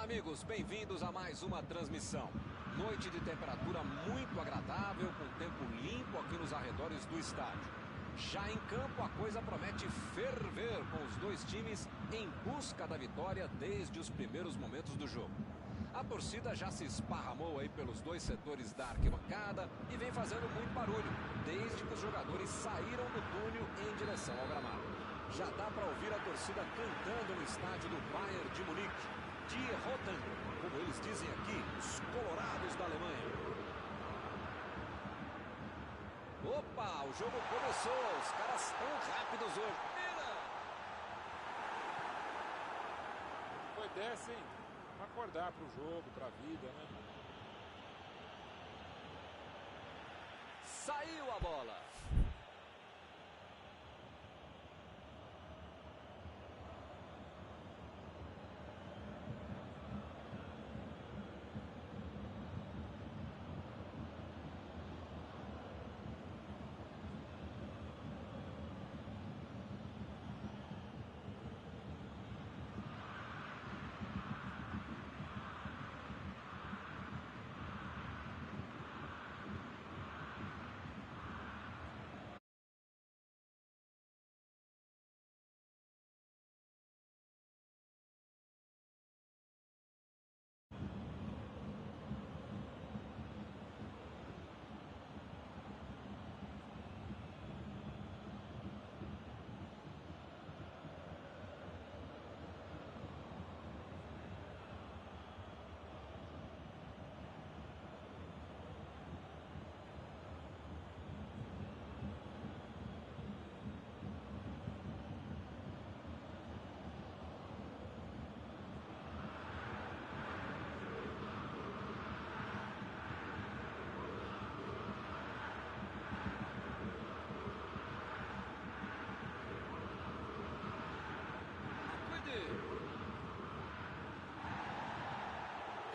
amigos, bem-vindos a mais uma transmissão. Noite de temperatura muito agradável, com tempo limpo aqui nos arredores do estádio. Já em campo, a coisa promete ferver, com os dois times em busca da vitória desde os primeiros momentos do jogo. A torcida já se esparramou aí pelos dois setores da arquibancada e vem fazendo muito barulho, desde que os jogadores saíram do túnel em direção ao gramado. Já dá para ouvir a torcida cantando no estádio do Bayern de Munique. Die Roten, como eles dizem aqui, os colorados da Alemanha. Opa, o jogo começou, os caras tão rápidos hoje. Foi dessa, hein? Vamos acordar pro jogo, pra vida, né? Saiu a bola.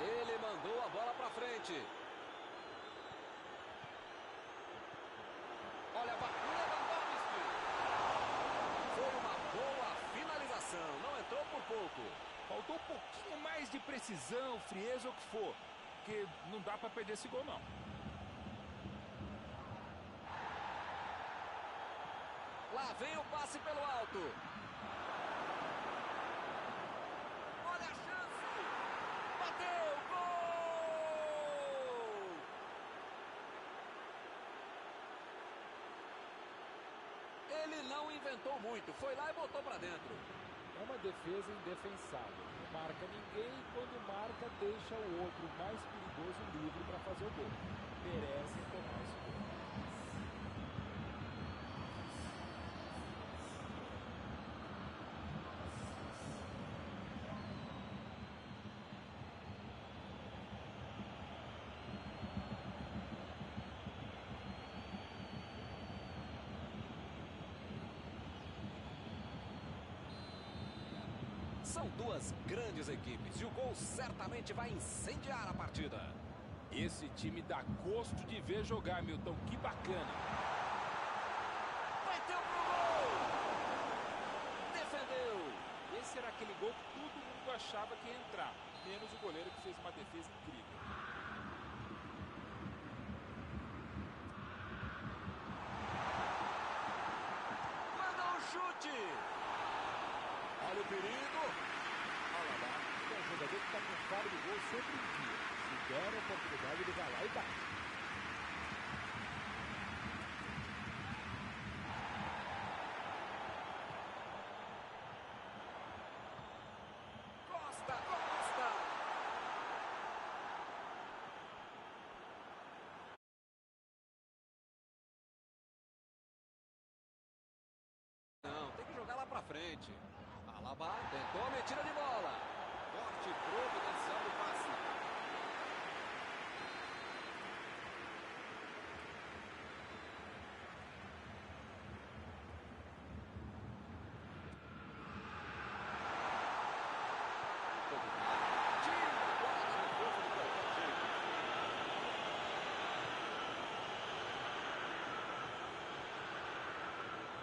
Ele mandou a bola para frente. Olha, Lewandowski. Foi uma boa finalização, não entrou por pouco. Faltou um pouquinho mais de precisão, frieza ou o que for, porque não dá para perder esse gol, não. Lá vem o passe pelo alto. Olha a chance. Bateu, gol! Ele não inventou muito, foi lá e botou pra dentro. É uma defesa indefensável. Não marca ninguém e quando marca deixa o outro mais perigoso livre para fazer o gol. Merecem tomar esse gol. São duas grandes equipes e o gol certamente vai incendiar a partida. Esse time dá gosto de ver jogar, Milton. Que bacana. Bateu pro gol! Defendeu! Esse era aquele gol que todo mundo achava que ia entrar, menos o goleiro que fez uma defesa incrível. Mandou um chute! Olha o perigo! Olha lá, é um jogador que está com faro de gol sempre em dia. Se der a oportunidade, ele vai lá e bate. Costa, Costa! Não, tem que jogar lá pra frente. Alaba tentou a metida de bola. Forte e providencial do passe.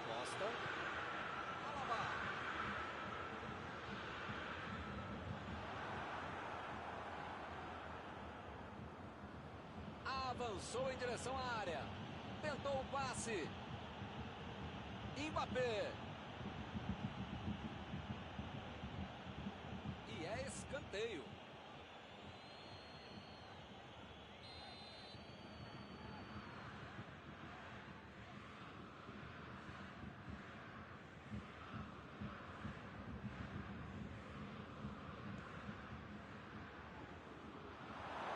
Costa. Alaba. Avançou em direção à área. Tentou o passe. Mbappé. E é escanteio.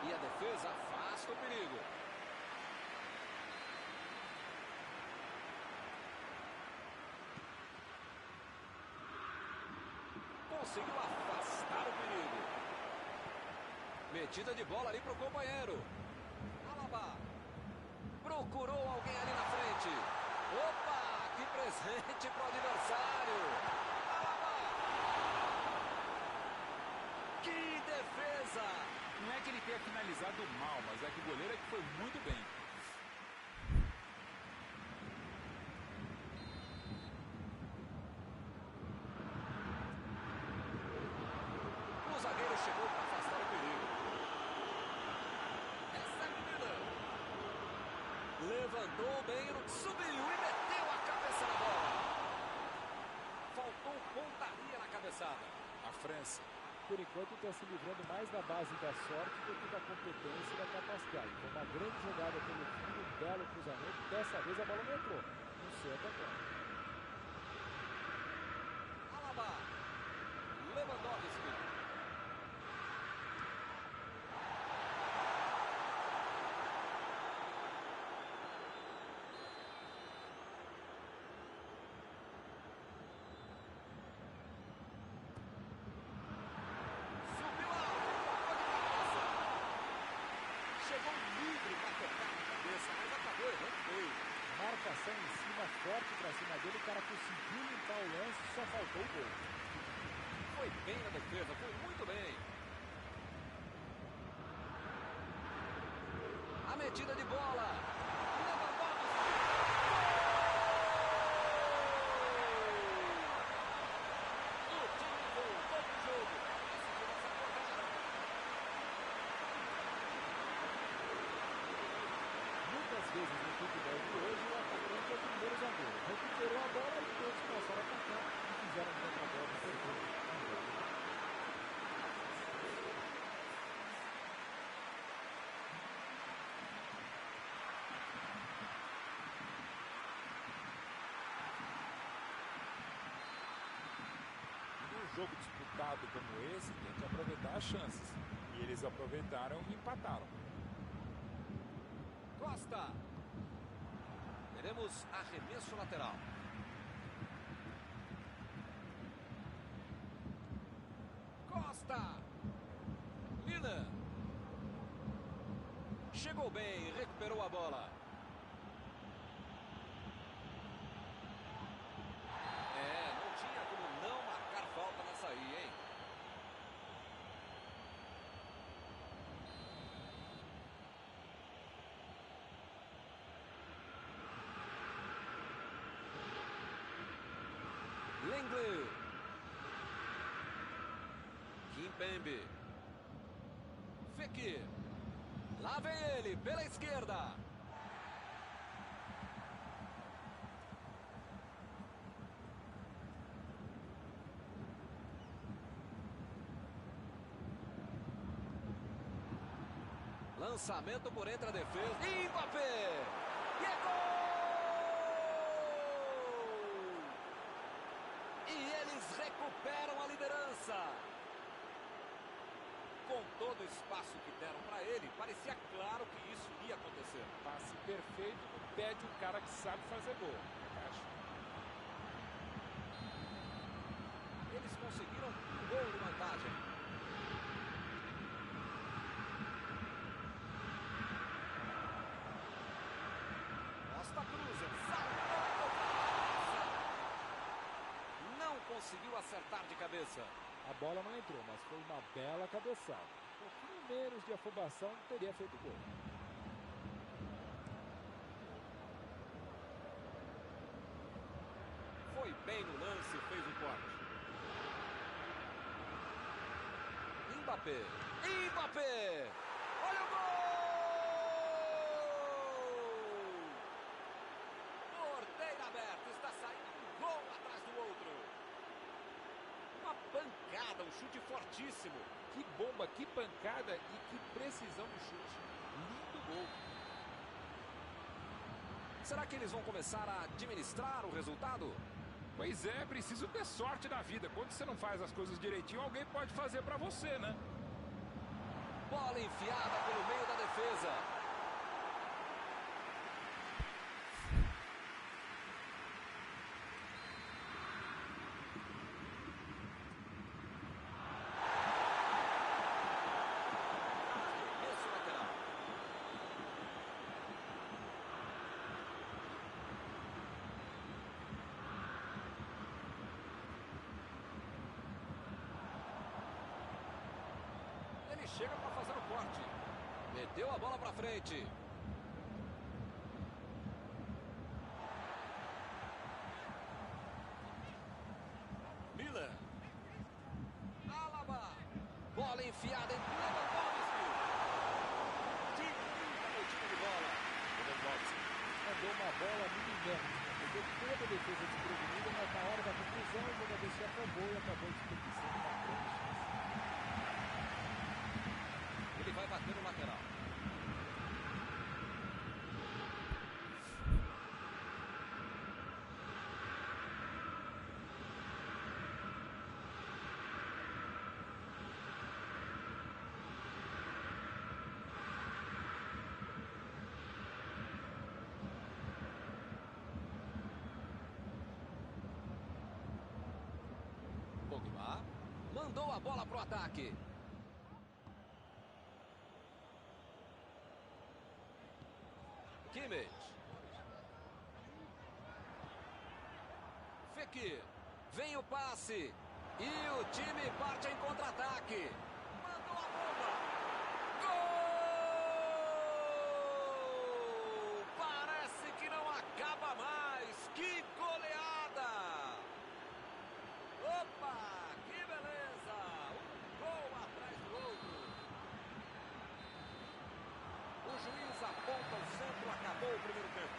E a defesa afasta o perigo. Conseguiu afastar o perigo. Metida de bola ali para o companheiro. Alaba. Procurou alguém ali na frente. Opa, que presente para o adversário. Alaba. Que defesa. Não é que ele tenha finalizado mal, mas é que o goleiro é que foi muito bem. O zagueiro chegou para afastar o perigo. Essa menina levantou bem, subiu e meteu a cabeça na bola. Faltou pontaria na cabeçada. A França, Por enquanto, está se livrando mais da base da sorte do que da competência e da capacidade. Foi uma grande jogada pelo fundo, um belo cruzamento. Dessa vez a bola não entrou. Não sei até quando. Alaba. Lewandowski. Subiu alto, tocou de cabeça. Chegou livre para tocar na cabeça, mas acabou errando feio. Marcação em cima, forte pra cima dele. O cara conseguiu limpar o lance, só faltou o gol. Foi bem na defesa, foi muito bem. A metida de bola. Lewandowski. Gol! O time voltou pro jogo. Decidiu essa jogada. Muitas vezes no futebol de hoje, o atacante é o primeiro zagueiro. Recuperou a bola e todos começaram a atacar e fizeram um contra-bola e perderam um gol. num jogo disputado como esse, tem que aproveitar as chances. E eles aproveitaram e empataram. Costa. Teremos arremesso lateral. Costa. Lina. Chegou bem, recuperou a bola. É, não tinha como não marcar falta nessa aí, hein? Lenglet. Kimpembe. Fekir. Lá vem ele, pela esquerda. Lançamento por entre a defesa. Mbappé. E é gol! E eles recuperam a liderança. Com todo o espaço que deram para ele, parecia claro que isso ia acontecer. Passe perfeito no pé de um cara que sabe fazer gol. Acho. Eles conseguiram um gol de vantagem. Costa cruza, saltou. Não conseguiu acertar de cabeça. A bola não entrou, mas foi uma bela cabeçada. Um pouquinho menos de afobação teria feito gol. Foi bem no lance, fez o corte. Mbappé. Mbappé! Olha o gol! pancada, um chute fortíssimo. Que bomba, que pancada e que precisão no chute. Lindo gol. Será que eles vão começar a administrar o resultado? Pois é, preciso ter sorte na vida. Quando você não faz as coisas direitinho, alguém pode fazer pra você, né? Bola enfiada pelo meio da defesa. Arremesso lateral. Ele chega para fazer o corte. Meteu a bola para frente. Miller. Alaba. Bola enfiada em Lewandowski. Tica no time de bola. Lewandowski mandou uma bola milimétrica. Pegou toda a defesa desprevenida, mas na hora da conclusão o jogador se afobou e acabou desperdiçando uma grande chance. Ele vai bater no lateral. Pogba mandou a bola pro ataque. Kimmich. Fekir. Vem o passe. E o time parte em contra-ataque. Mandou a bomba. Gol! Parece que não acaba mais. Que goleada! Opa! Que beleza! Um gol atrás do outro. O juiz aponta o centro, acabou o primeiro tempo.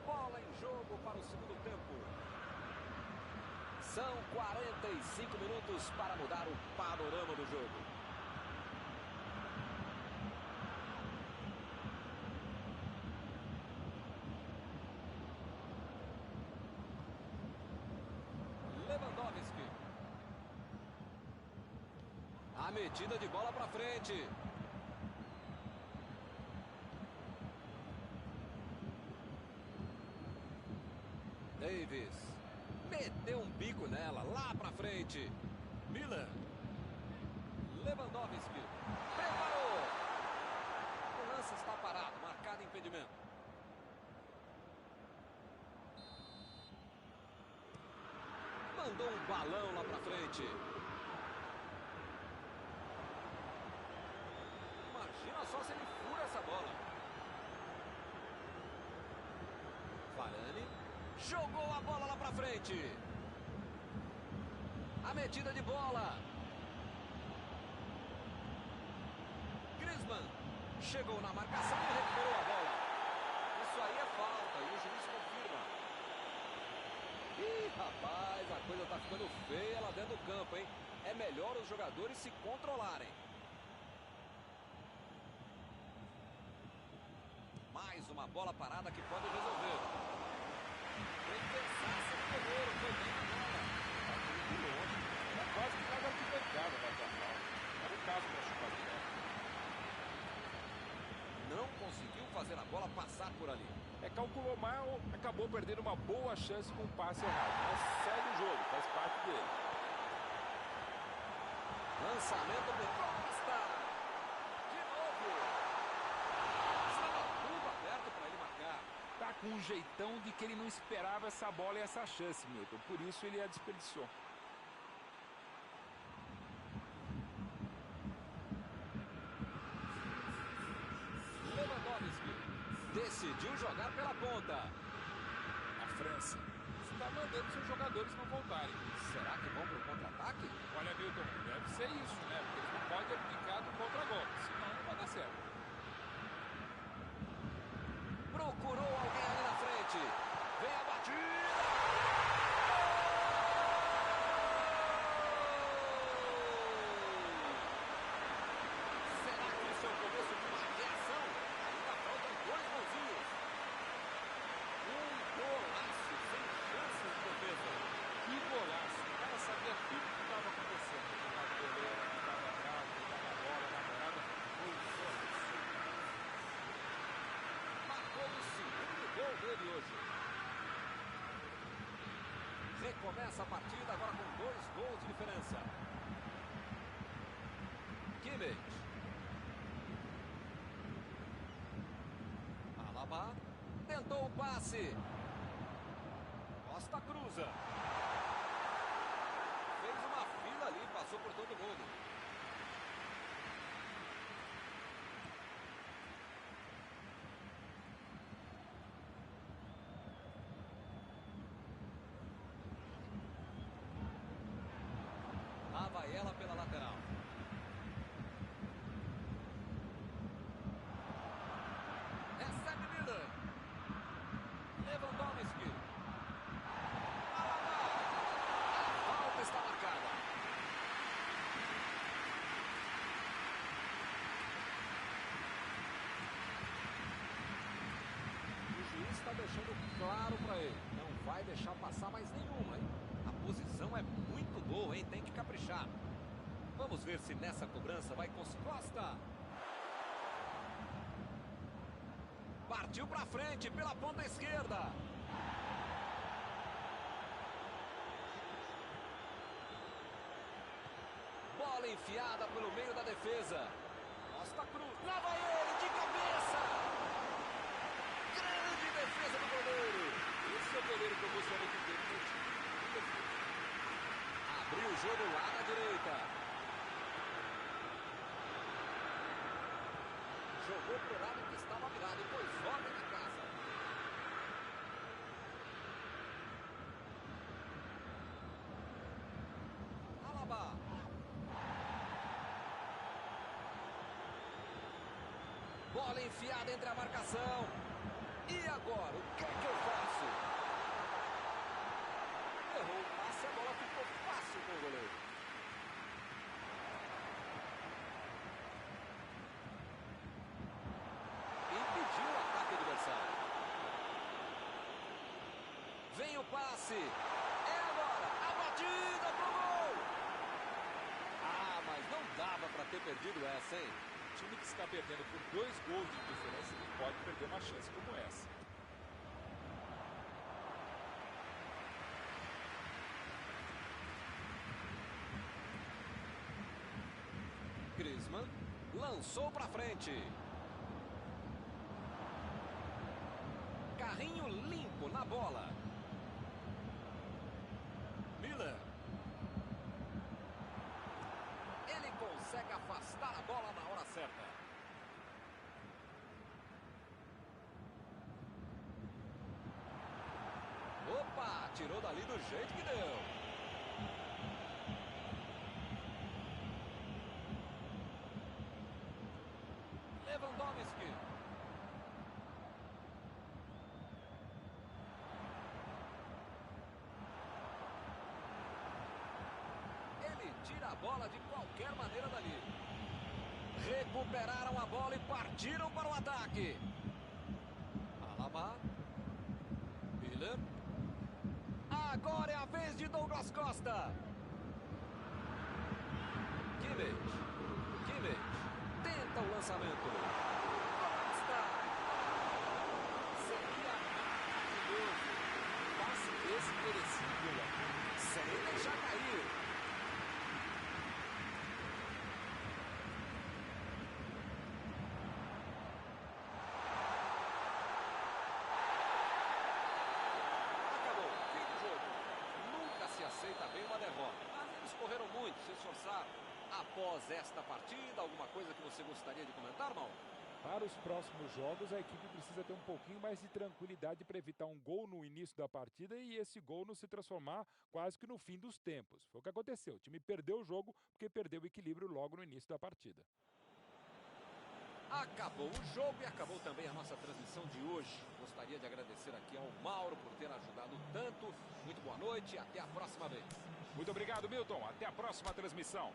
Bola em jogo para o segundo tempo. São 45 minutos para mudar o panorama do jogo. Lewandowski. A metida de bola para frente. Davis. Meteu um bico nela, lá pra frente. Miller. Lewandowski. Preparou. O lance está parado, marcado impedimento. Mandou um balão lá pra frente. Imagina só se ele fura essa bola. Varane. Jogou a bola lá pra frente. A metida de bola. Griezmann chegou na marcação e recuperou a bola. Isso aí é falta e o juiz confirma. Ih, rapaz, a coisa tá ficando feia lá dentro do campo, hein? É melhor os jogadores se controlarem. Mais uma bola parada que pode resolver. Tem que pensar se o goleiro foi bem na bola. Tá muito longe. É quase que cada arquibancada vai pra falta. Era o caso para chutar direto. Não conseguiu fazer a bola passar por ali. Calculou mal, acabou perdendo uma boa chance com um passe errado. Mas segue o jogo, faz parte dele. Lançamento de Costa. De novo. Estava tudo aberto para ele marcar. Tá com um jeitão de que ele não esperava essa bola e essa chance, Milton. Por isso ele a desperdiçou. Lewandowski decidiu jogar pela ponta. A França está mandando seus jogadores não voltarem. Será que vão para o contra-ataque? Olha, Milton, deve ser isso, né? Porque eles não podem abdicar do contra-golpe, senão não vai dar certo. Procurou alguém ali na frente. Vem a batida. Será que esse é o começo de uma reação? Ainda faltam 2 golzinhos. Um golaço sem chances de defesa. Que golaço! O cara sabia tudo o que estava acontecendo. Na goleira, não estava atrás, não estava a bola, na morada. Foi só isso. Marcou o segundo gol dele hoje. Recomeça a partida agora com 2 gols de diferença. Kimmich. Alaba tentou o passe. Costa cruza. Fez uma fila ali, passou por todo mundo. Lá vai ela pela lateral. Recebe Miller. Lewandowski. Alaba. A falta está marcada. O juiz está deixando claro para ele. Não vai deixar passar mais nenhuma, hein? A posição é muito boa, hein? Tem que caprichar. Vamos ver se nessa cobrança vai conseguir. Costa. Partiu para frente pela ponta esquerda. Bola enfiada pelo meio da defesa. Costa Cruz. Lá vai ele de cabeça. Grande defesa do goleiro. Esse é o goleiro que eu gostaria de ter no meu time. Abriu o jogo lá na direita. Jogou pro lado que estava virado e pôs ordem na casa. Alaba. Bola enfiada entre a marcação. E agora, o que é que eu faço? Errou o passe, a bola ficou fácil com o goleiro. Impediu o ataque adversário. Vem o passe. É agora. A batida pro gol. Ah, mas não dava para ter perdido essa, hein? O time que está perdendo por 2 gols de diferença não pode perder uma chance como essa. Griezmann lançou para frente. Carrinho limpo na bola. Miller. Ele consegue afastar a bola na hora certa. Opa, tirou dali do jeito que deu. Lewandowski. Ele tira a bola de qualquer maneira dali. Recuperaram a bola e partiram para o ataque. Alaba. Miller. Agora é a vez de Douglas Costa. Kimmich tenta o lançamento. Costa. Seria maravilhoso. Passe desse merecido. Sem deixar cair. Acabou. Fim do jogo. Nunca se aceita bem uma derrota. Mas eles correram muito, se esforçaram. Após esta partida, alguma coisa que você gostaria de comentar, Mauro? Para os próximos jogos, a equipe precisa ter um pouquinho mais de tranquilidade para evitar um gol no início da partida e esse gol não se transformar quase que no fim dos tempos. Foi o que aconteceu. O time perdeu o jogo porque perdeu o equilíbrio logo no início da partida. Acabou o jogo e acabou também a nossa transmissão de hoje. Gostaria de agradecer aqui ao Mauro por ter ajudado tanto. Muito boa noite e até a próxima vez. Muito obrigado, Milton. Até a próxima transmissão.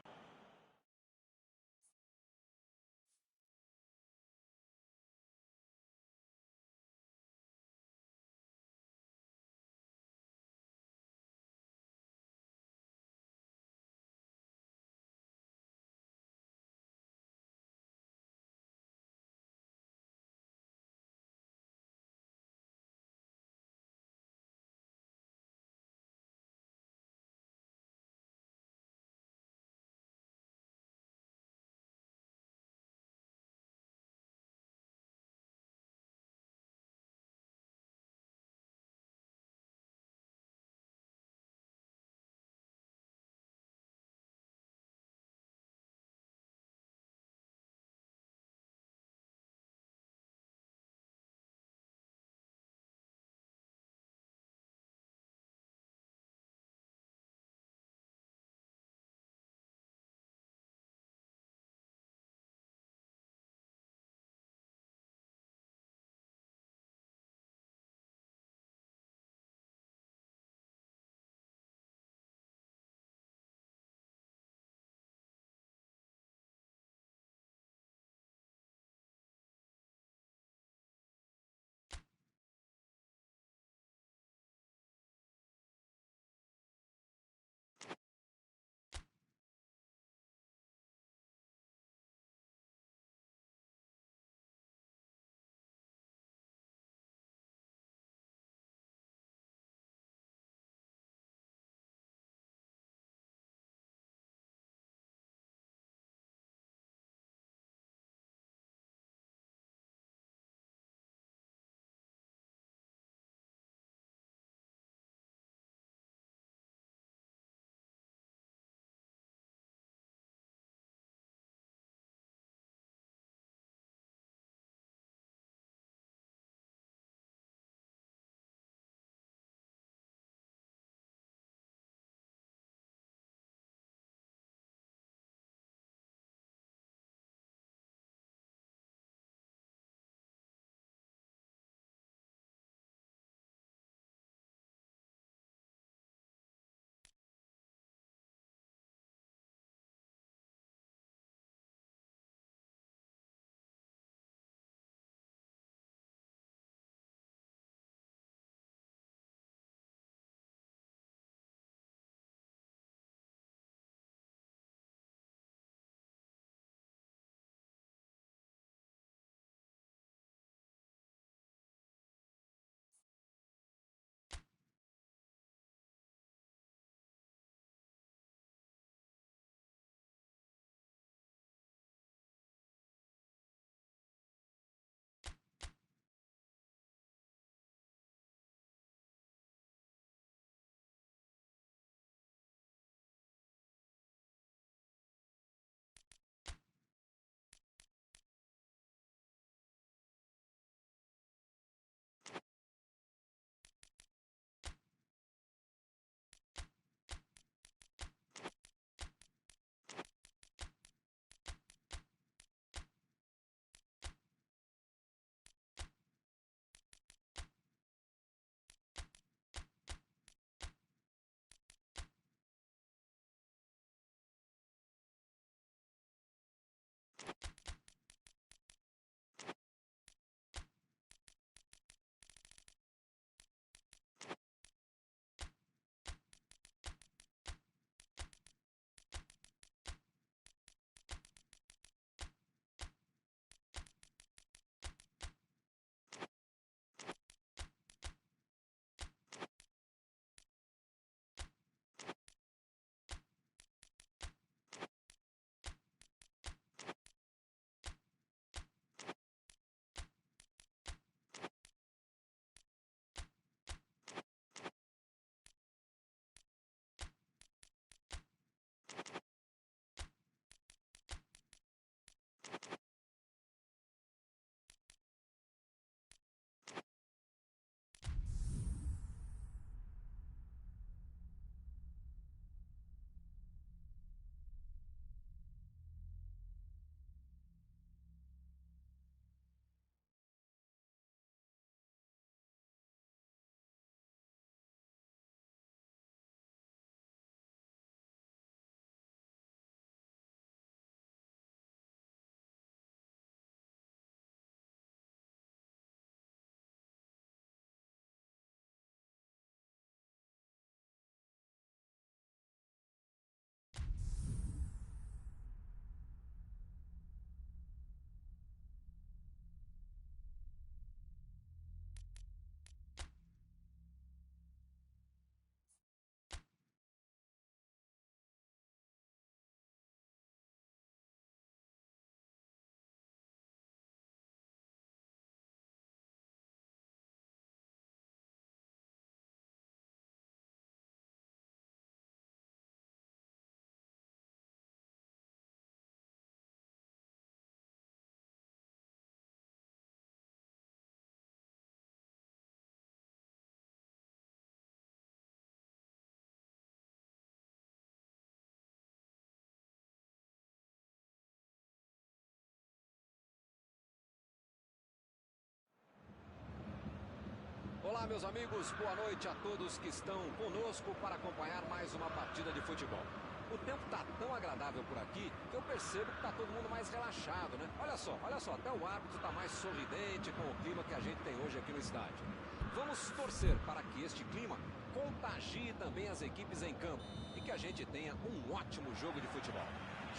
Olá, meus amigos, boa noite a todos que estão conosco para acompanhar mais uma partida de futebol. O tempo está tão agradável por aqui que eu percebo que está todo mundo mais relaxado, né? Olha só, até o árbitro está mais sorridente com o clima que a gente tem hoje aqui no estádio. Vamos torcer para que este clima contagie também as equipes em campo e que a gente tenha um ótimo jogo de futebol.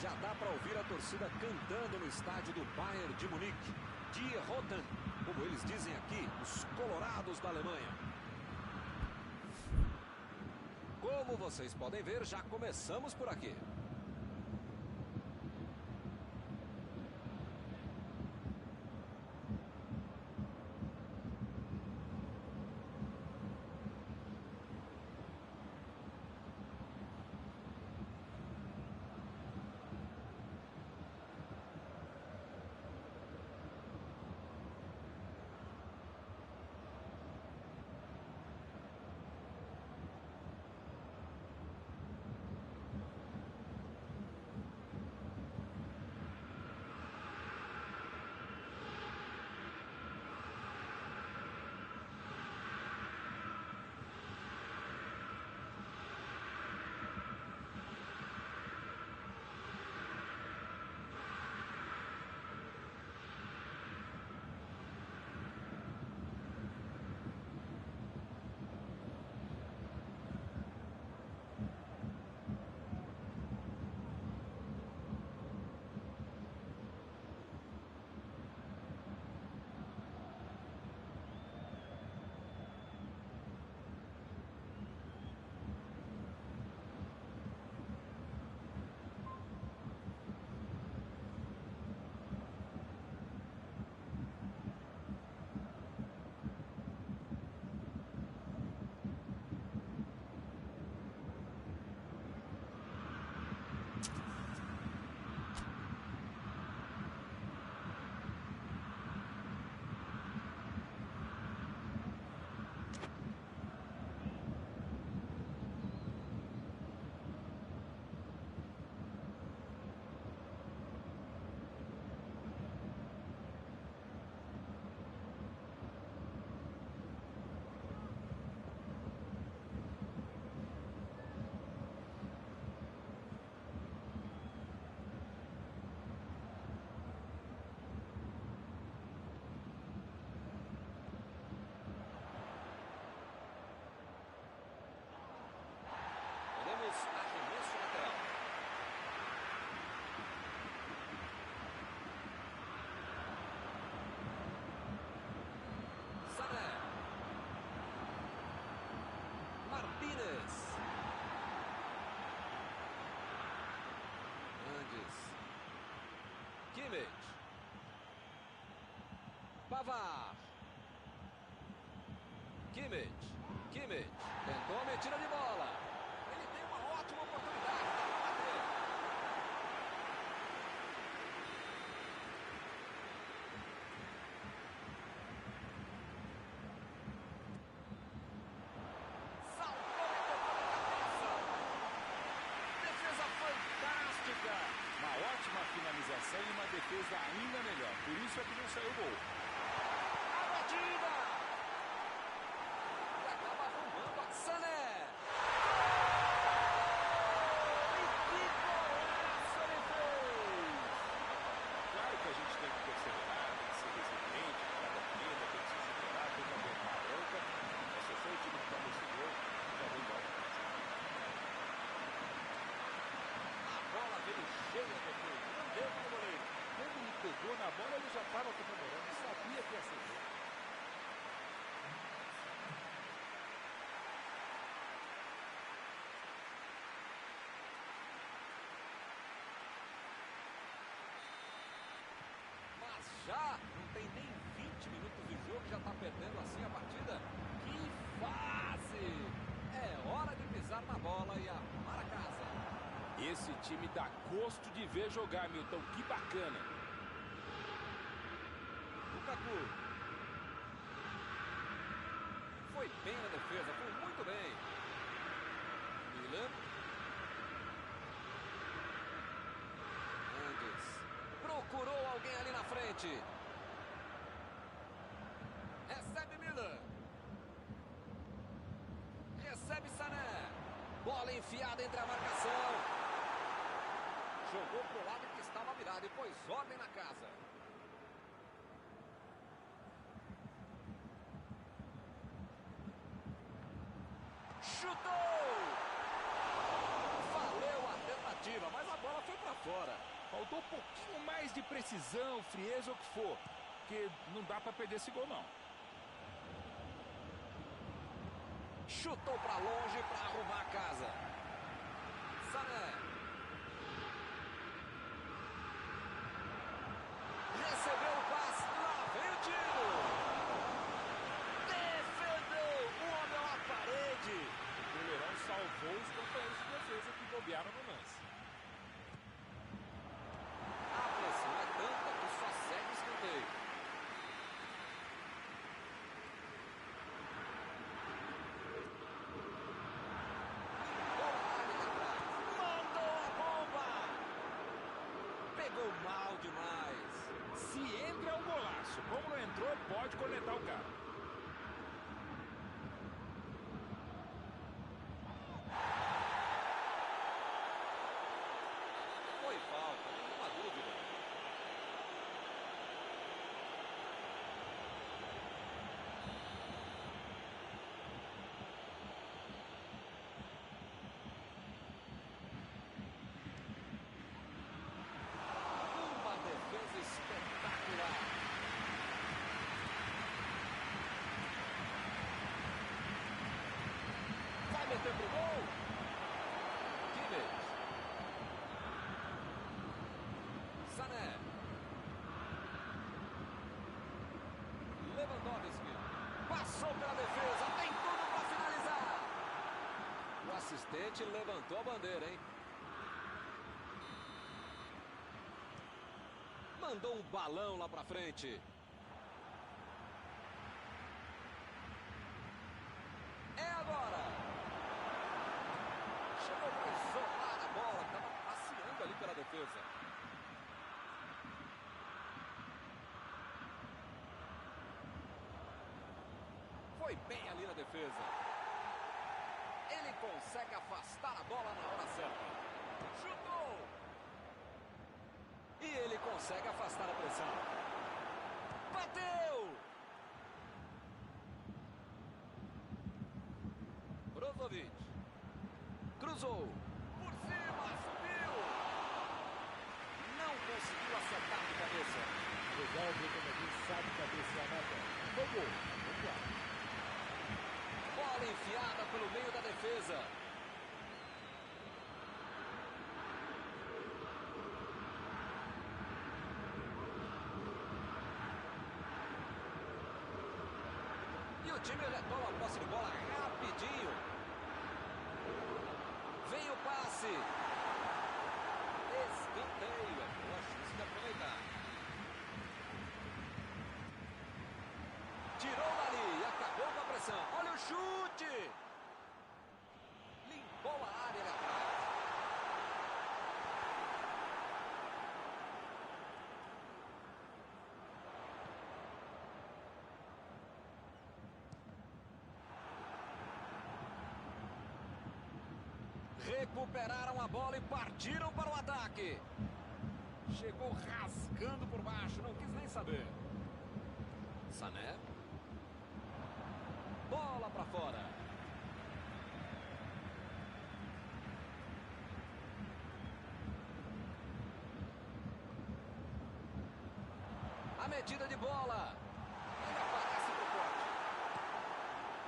Já dá para ouvir a torcida cantando no estádio do Bayern de Munique. Die Roten, como eles dizem aqui, os colorados da Alemanha. Como vocês podem ver, já começamos por aqui. Arremesso lateral. Sané. Martínez. Andes. Kimmich. Pavard. Kimmich. Tentou a metida de bola. Ele tem uma ótima oportunidade. Dá para bater. Saltou e tocou na cabeça. Defesa fantástica. Uma ótima finalização e uma defesa ainda melhor. Por isso é que não saiu gol. A batida. E acaba arrumando a Sané. E que golaço ele fez. Claro que a gente tem que perseverar, tem que ser resiliente, cada queda, tem que se superar, tem que aguentar a bronca. Mas se foi o time que tomou esse gol, já vou embora. A bola veio cheia depois. Não deu para o goleiro. Quando ele pegou na bola, ele já estava comemorando. Sabia que ia ser gol. Mas já não tem nem 20 minutos de jogo, já está perdendo assim a partida. Que fase! É hora de pisar na bola e arrumar a casa. Esse time dá gosto de ver jogar, Milton. Que bacana. Lukaku. Foi bem na defesa, foi muito bem. Milan. Andes. Procurou alguém ali na frente. Recebe Milan. Bola enfiada entre a marcação. Jogou pro lado que estava virado e pôs ordem na casa. Chutou! Valeu a tentativa, mas a bola foi para fora. Faltou um pouquinho mais de precisão, frieza ou o que for. Porque não dá para perder esse gol, não. Chutou para longe para arrumar a casa. Sané. Recebeu o passe. Lá vem o tiro. Defendeu. O homem é uma parede. O goleirão salvou os companheiros de defesa que bobearam no lance. A pressão é tanta que só segue escanteio. Mal demais. Se entra é um golaço. Como não entrou, pode cornetar o cara. Foi falta, nenhuma dúvida. Espetacular. Vai meter pro gol. Kimmich. Sané. Lewandowski. Passou pela defesa. Tem tudo para finalizar. O assistente levantou a bandeira, hein? Mandou um balão lá pra frente. É agora. Chegou para isolar a bola. Estava passeando ali pela defesa. Foi bem ali na defesa. Ele consegue afastar a bola na hora certa. Chutou. E ele consegue afastar a pressão. Bateu! Brozovic. Cruzou. Por cima, subiu. Não conseguiu acertar de cabeça. Legal ver como a gente sabe cabecear na bola. Foi gol. Vamos lá. Bola enfiada pelo meio da defesa. O time retoma a posse de bola rapidinho. Vem o passe. Escanteio. É boa chance de aproveitar. Tirou dali e acabou com a pressão. Olha o chute. Limpou a área ali atrás. Recuperaram a bola e partiram para o ataque. Chegou rasgando por baixo, não quis nem saber. Sané. Bola para fora. A medida de bola. Ele aparece pro corte.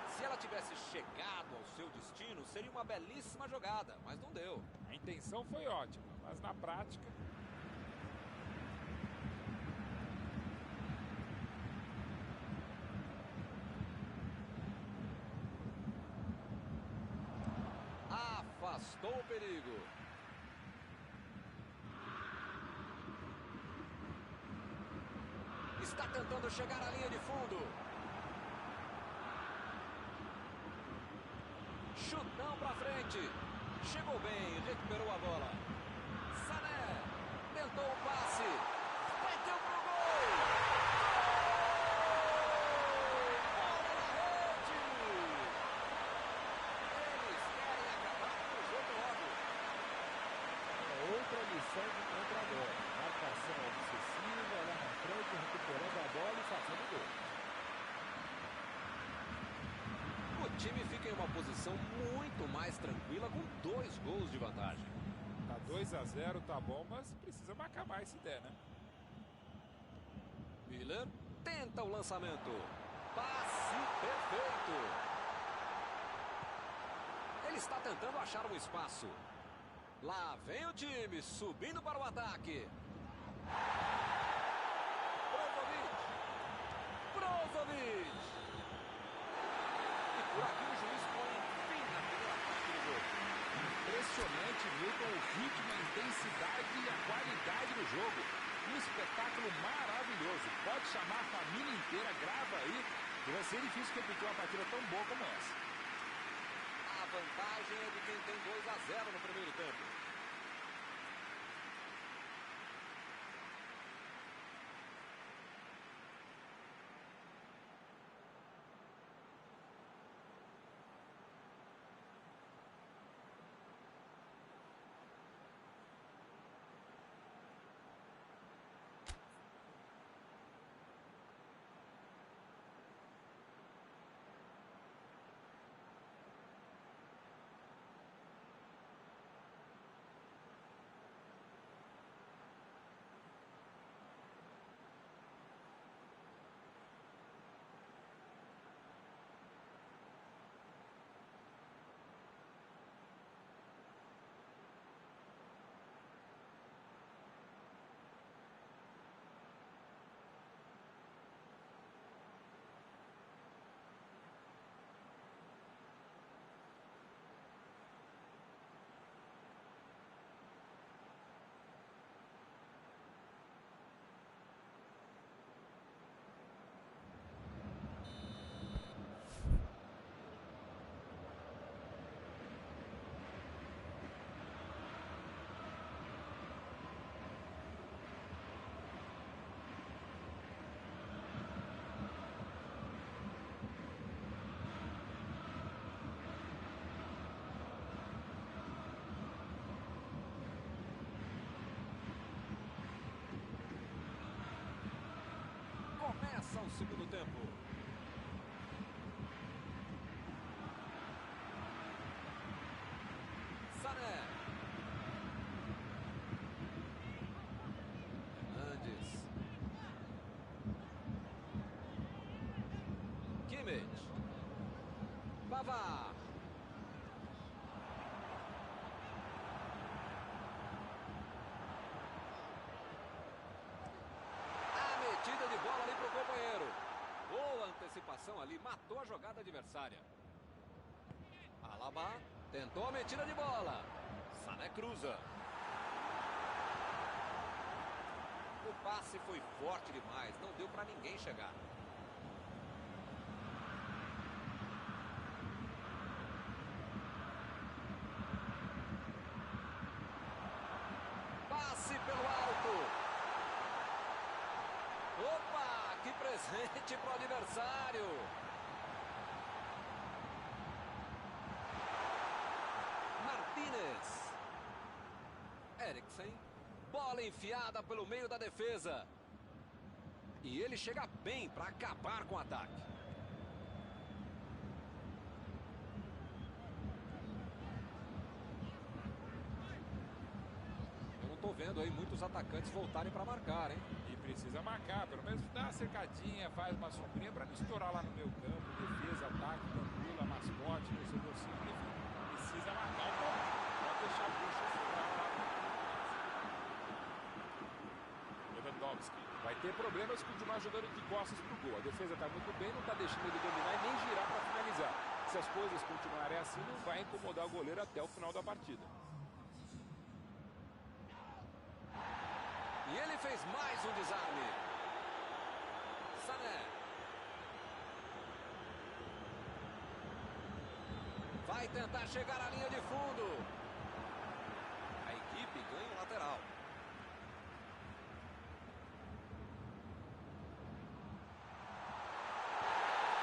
Se ela tivesse chegado ao seu destino, seria uma belíssima jogada, mas não deu. A intenção foi ótima, mas na prática... Afastou o perigo. Está tentando chegar à linha de fundo. Chutão pra frente. Chegou bem, recuperou a bola. Sané tentou o passe. Bateu pro gol. Bola na rede. Eles querem acabar com o jogo onde encontra a bola. Marcação obsessiva, lá na frente, recuperando a bola e fazendo gol. O time fica em uma posição muito mais tranquila com 2 gols de vantagem. Tá 2-0, tá bom, mas precisa marcar mais se der, né? Miller tenta o lançamento. Passe perfeito. Ele está tentando achar um espaço. Lá vem o time, subindo para o ataque. Brozovic. E por aqui o juiz põe fim na primeira parte do jogo. Impressionante, Milton, o ritmo, a intensidade e a qualidade do jogo. Um espetáculo maravilhoso. Pode chamar a família inteira, grava aí. E vai ser difícil repetir uma partida tão boa como essa. A vantagem é de quem tem 2-0 no primeiro tempo. Começa o segundo tempo. Sané. Hernandes. Kimmich. Pavard. Metida de bola ali para o companheiro. Boa antecipação ali, matou a jogada adversária. Alaba tentou a metida de bola. Sané cruza. O passe foi forte demais, não deu para ninguém chegar. Passe pelo alto. Opa, que presente para o adversário. Martínez. Eriksen. Bola enfiada pelo meio da defesa. E ele chega bem para acabar com o ataque. Eu não estou vendo aí muitos atacantes voltarem para marcar, hein? Precisa marcar, pelo menos dá uma cercadinha, faz uma sombrinha para não estourar lá no meu campo, defesa, ataque, tranquila, mascote, torcedor simples, enfim, precisa marcar um pouco, pode deixar a bucha sobrar lá. Lewandowski vai ter problemas se continuar jogando de costas pro gol, a defesa está muito bem, não está deixando ele dominar e nem girar para finalizar. Se as coisas continuarem assim, não vai incomodar o goleiro até o final da partida. E ele fez mais um desarme. Sané. Vai tentar chegar à linha de fundo. A equipe ganha o lateral.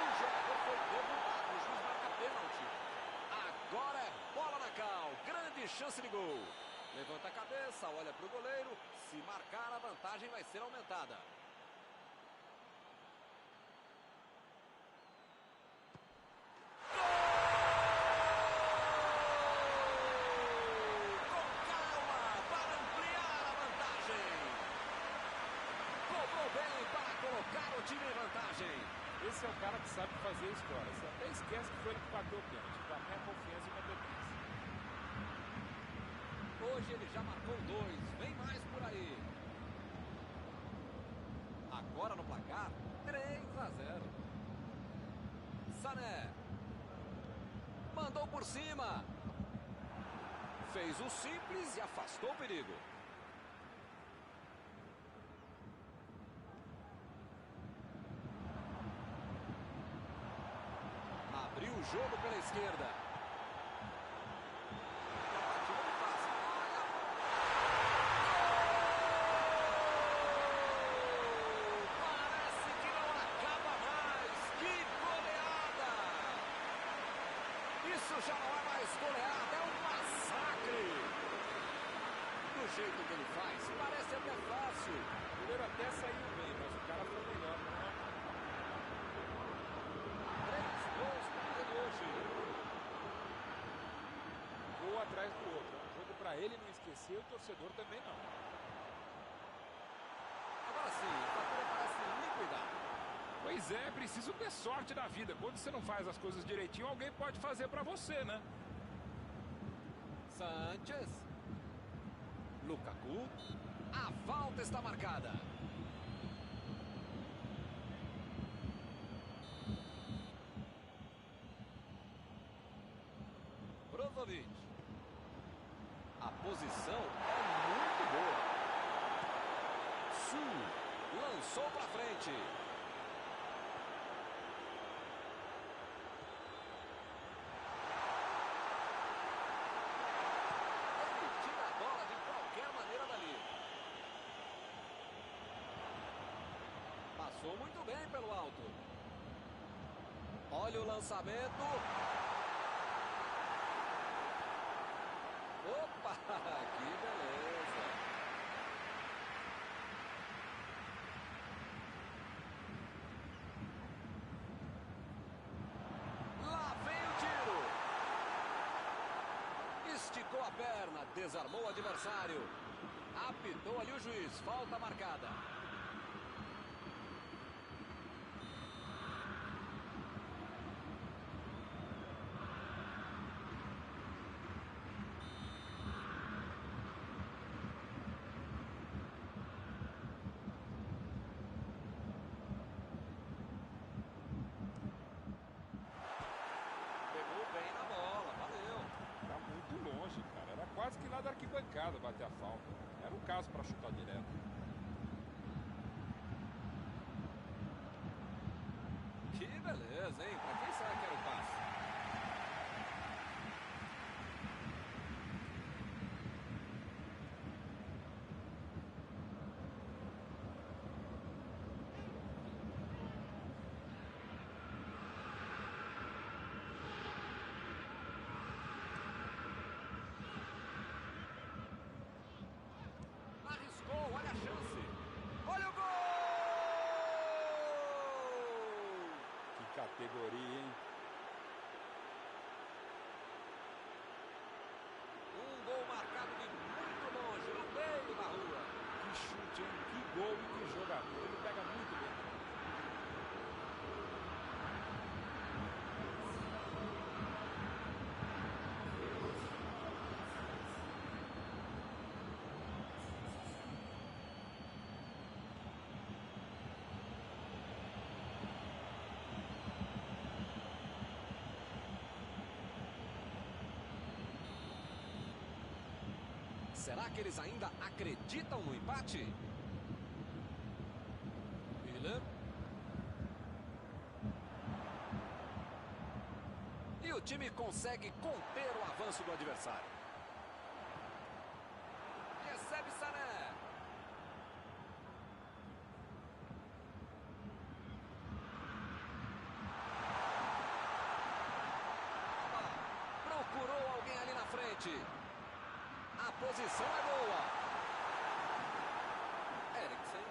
O jogador foi derrubado. O juiz marca pênalti. Agora é bola na cal. Grande chance de gol. Levanta a cabeça, olha para o goleiro. Se marcar, a vantagem vai ser aumentada. Colocar o time em vantagem. Esse é o cara que sabe fazer a história. Você até esquece que foi ele que bateu o pênalti. Para mim é confiança e competência. Hoje ele já marcou 2. Vem mais por aí. Agora no placar, 3-0. Sané. Mandou por cima. Fez o simples e afastou o perigo. Abriu o jogo pela esquerda. Parece que não acaba mais. Que goleada! Isso já não é mais goleada, é um massacre. Do jeito que ele faz, parece até fácil. O goleiro até saiu bem, mas o cara foi melhor, não é? 3 gols para ele hoje. Um gol atrás do outro. É um jogo para ele não esquecer, o torcedor também não. Agora sim, a fatura parece liquidar. Pois é, preciso ter sorte na vida. Quando você não faz as coisas direitinho, alguém pode fazer para você, né? Sanchez. Lukaku. A falta está marcada. Brozovic. A posição é muito boa. Su lançou para frente. Ele tira a bola de qualquer maneira dali. Passou muito bem pelo alto. Olha o lançamento. Opa, que beleza. Lá vem o tiro. Esticou a perna, desarmou o adversário. Apitou ali o juiz, falta marcada. Pegou bem na bola, valeu. Tá muito longe, cara. Era quase que lá da arquibancada bater a falta. Era um caso para chutar direto. Que beleza, hein? Pra quem será que era o passe? Arriscou, olha a chance. Olha o gol! Que categoria, hein? Um gol marcado de muito longe, no meio da rua. Que chute, hein? Que gol e que jogador. Ele pega muito bem. Será que eles ainda acreditam no empate? Miller. E o time consegue conter o avanço do adversário. Recebe Sané. Procurou alguém ali na frente. A posição é boa. Eriksen.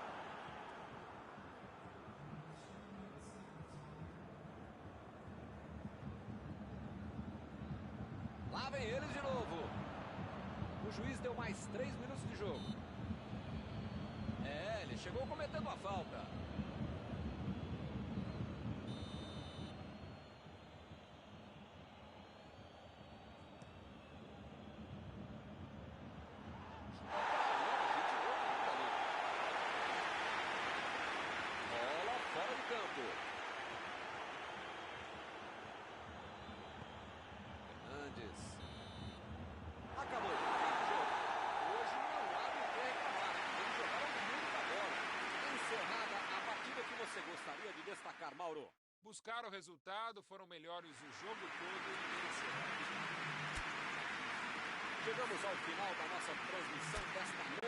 Lá vem eles de novo. O juiz deu mais 3 minutos de jogo. Ele chegou cometendo a falta. Bola fora do campo. Fernandes. Acabou. Hoje não há do que reclamar. Eles jogaram muita bola. Encerrada a partida que você gostaria de destacar, Mauro. Buscaram o resultado, foram melhores o jogo todo e mereceram. Chegamos ao final da nossa transmissão desta